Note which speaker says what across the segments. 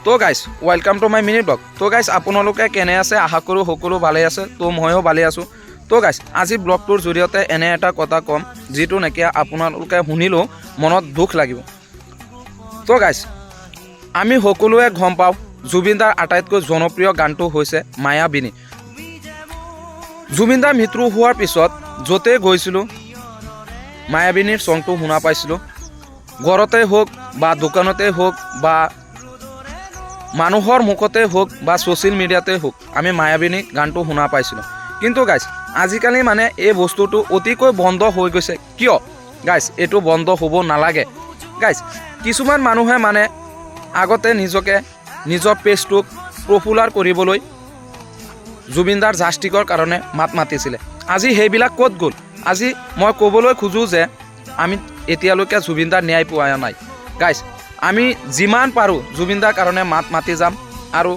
Speaker 1: তো guys welcome to my mini blog. তো guys আপোনালোকে কেনে আছে? আশা কৰোঁ সকলো ভালে আছে। তো ময়ো ভালে আছোঁ। তো গাইজ আজি ব্লগটোৰ জৰিয়তে এনে এটা কথা ক'ম যিটো নেকি আপোনালোকে শুনিলেও মনত দুখ লাগিব। তো গাইজ আমি সকলোৱে গম পাওঁ জুবিনদাৰ আটাইতকৈ জনপ্ৰিয় গানটো হৈছে মায়াবিনী। জুবিনদাৰ মৃত্যু হোৱাৰ পিছত য'তেই গৈছিলোঁ মায়াবিনীৰ চংটো শুনা পাইছিলোঁ। ঘৰতে হওক বা দোকানতে হওক বা মানুহৰ মুখতে হওক বা ছ'চিয়েল মিডিয়াতে হওক আমি মায়াবিনী গানটো শুনা পাইছিলোঁ। কিন্তু গাইজ আজিকালি মানে এই বস্তুটো অতিকৈ বন্ধ হৈ গৈছে। কিয় গাইজ এইটো বন্ধ হ'ব নালাগে। গাইজ কিছুমান মানুহে মানে আগতে নিজকে নিজৰ পেজটোক পপুলাৰ কৰিবলৈ জুবিনদাৰ জাষ্টিকৰ কাৰণে মাত মাতিছিলে। আজি সেইবিলাক ক'ত গ'ল? আজি মই ক'বলৈ খোজোঁ যে আমি এতিয়ালৈকে জুবিনদাৰ ন্যায় পোৱা নাই। গাইজ আমি যিমান পাৰোঁ জুবিনদাৰ কাৰণে মাত মাতি যাম আৰু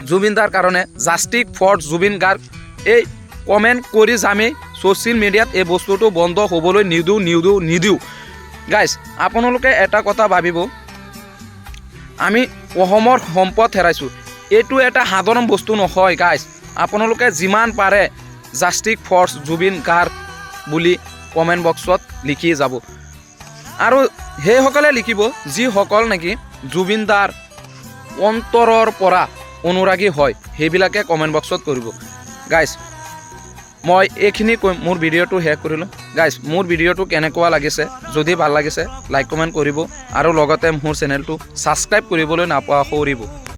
Speaker 1: জুবিনদাৰ কাৰণে জাষ্টিক ফৰ জুবিন গাৰ্গ এই কমেণ্ট কৰি যামেই। ছ'চিয়েল মিডিয়াত এই বস্তুটো বন্ধ হ'বলৈ নিদিওঁ। গাইজ আপোনালোকে এটা কথা ভাবিব, আমি অসমৰ সম্পদ হেৰাইছোঁ। এইটো এটা সাধাৰণ বস্তু নহয় গাইজ। আপোনালোকে যিমান পাৰে জাষ্টিক ফৰ জুবিন গাৰ্গ বুলি কমেণ্ট বক্সত লিখি যাব আৰু সেইসকলে লিখিব যিসকল নেকি জুবিনদাৰ অন্তৰৰ পৰা অনুৰাগী হয়, সেইবিলাকে কমেণ্ট বক্সত কৰিব। গাইজ মই এইখিনি কৈ মোৰ ভিডিঅ'টো শেষ কৰিলোঁ। গাইজ মোৰ ভিডিঅ'টো কেনেকুৱা লাগিছে, যদি ভাল লাগিছে লাইক কমেণ্ট কৰিব আৰু লগতে মোৰ চেনেলটো ছাবস্ক্ৰাইব কৰিবলৈ নাপাহৰিব।